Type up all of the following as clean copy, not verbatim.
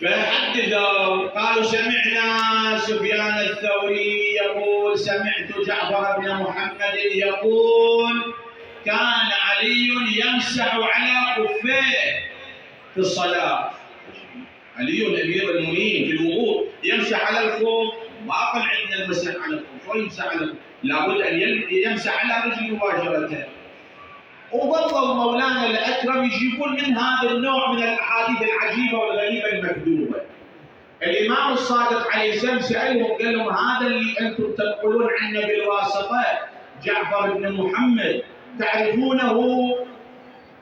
فحدثوا قالوا سمعنا سفيان الثوري يقول سمعت جعفر بن محمد يقول كان علي يمسح على خفيه في الصلاة. علي أمير المؤمنين في الوضوء يمسح على الخف، ما أقل عندنا المسح على الخف ويمسح على الخف، لابد أن يمسح على رجله مباشرة. وظلوا مولانا الأكرم يجيبون من هذا النوع من الأحاديث العجيبة والغريبة المكذوبة. الإمام الصادق عليه السلام سألهم قال لهم هذا اللي أنتم تنقلون عنه بالواسطة جعفر بن محمد تعرفونه؟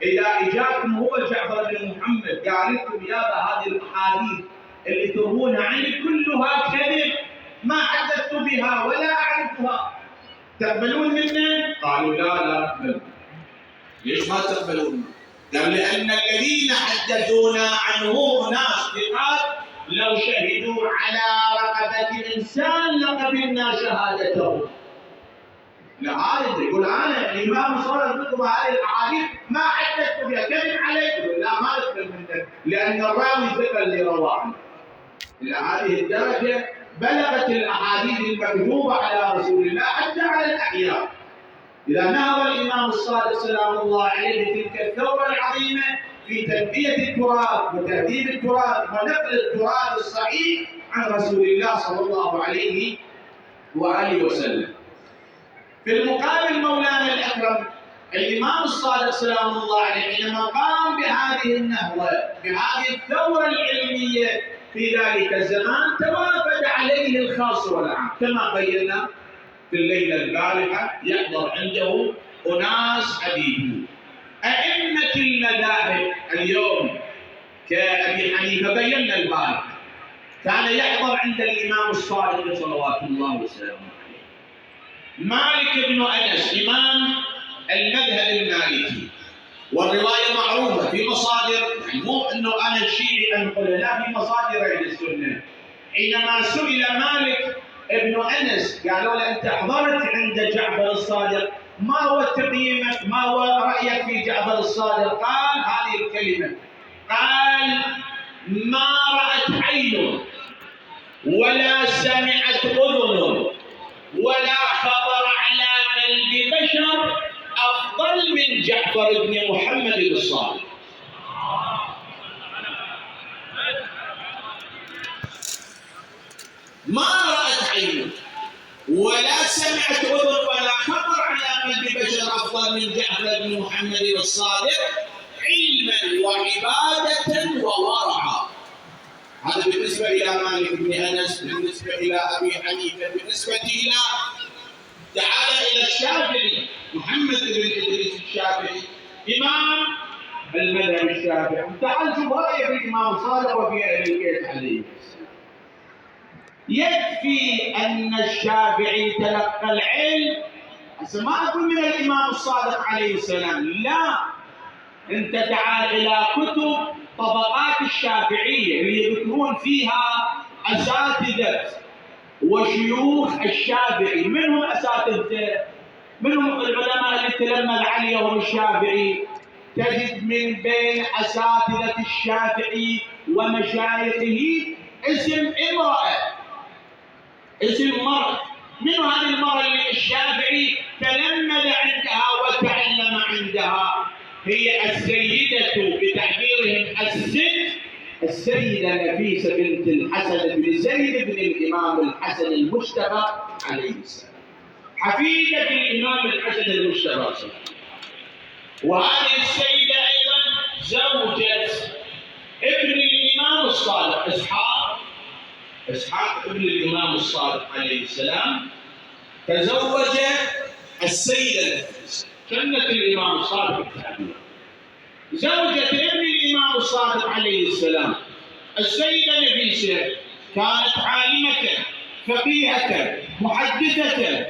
إذا إجاكم هو جعفر بن محمد قال لكم يا هذه الأحاديث اللي تروونها عني كلها كذب، ما حدثت بها ولا أعرفها، تقبلون منه؟ قالوا لا نقبل. ليش ما تقبلون؟ قال لأن الذين حدثونا عنه ناس ثقات لو شهدوا على رقبة إنسان لقبلنا شهادته. لا هذا يقول أنا الإمام صار لكم هذه الأحاديث ما حدثت بها كذب عليكم، لا ما نقبل منك لأن الراوي ثقة اللي روى عنه. إلى هذه الدرجة بلغت الأحاديث المكذوبة على رسول الله حتى على الأحياء. إذا نهض الإمام الصادق سلام الله عليه تلك الثورة العظيمة في تنمية التراث وتهذيب التراث ونقل التراث الصحيح عن رسول الله صلى الله عليه وآله وسلم. في المقابل مولانا الأكرم الإمام الصادق سلام الله عليه حينما قام بهذه النهضة بهذه الثورة العلمية في ذلك الزمان توافد عليه الخاص والعام كما بينا في الليلة البارحة. يحضر عنده أناس عديدون أئمة المذاهب اليوم كأبي حنيفة بينا البارحة كان يحضر عند الإمام الصادق صلوات الله وسلامه عليه. مالك بن أنس إمام المذهب المالكي والرواية معروفة في مصادر، يعني مو أنه أنا الشيعي أنقلها، لا في مصادر أهل السنة. حينما سئل مالك ابن أنس قالوا له أنت حضرت عند جعفر الصادق، ما هو تقييمك؟ ما هو رأيك في جعفر الصادق؟ قال هذه الكلمة، قال ما رأت عين ولا سمعت أذن ولا خطر على قلب بشر أفضل من جعفر بن محمد الصادق. ما رأت عين ولا سمعت أذن ولا خطر على قلب بشر أفضل من جعفر بن محمد الصادق علما وعبادة وورعا. هذا بالنسبة إلى مالك بن أنس، بالنسبة إلى أبي حنيفة، بالنسبة إلى تعال إلى الشافعي محمد بن إدريس الشافعي إمام المذهب الشافعي. تعال شوف رأيه في الإمام الصادق وفي أهل البيت عليه. يكفي أن الشافعي تلقى العلم، ما أقول من الإمام الصادق عليه السلام، لا، أنت تعال إلى كتب طبقات الشافعية اللي يذكرون فيها أساتذة وشيوخ الشافعي. منهم أساتذته؟ منهم العلماء اللي تلمذ عليهم الشافعي؟ تجد من بين أساتذة الشافعي ومشايخه اسم امرأة، اسم مرأة. من هذه المرأة اللي الشافعي تلمذ عندها وتعلم عندها؟ هي السيدة بتعبيرهم السيدة نفيسة بنت الحسن بن زيد بن الإمام الحسن المجتبى عليه السلام، حفيدة الإمام الحسن المجتبى. وهذه السيدة أيضا زوجة ابن الإمام الصادق إسحاق ابن الإمام الصادق عليه السلام تزوج السيدة نفيسة جنة الإمام الصادق التعبير، زوجة ابن الإمام الصادق عليه السلام. السيدة نفيسة كانت عالمة فقيهة محدثة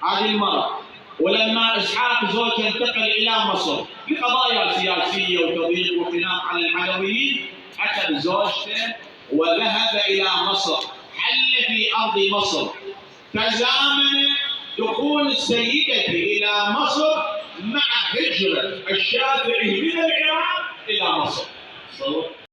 هذه المرأة. ولما إسحاق زوجها انتقل إلى مصر لقضايا سياسية وتضييق وخلاف على العلويين، أخذ زوجته وذهب إلى مصر، حل في أرض مصر. تزامن دخول السيدة إلى مصر مع هجرة الشافعي من العراق إلى مصر.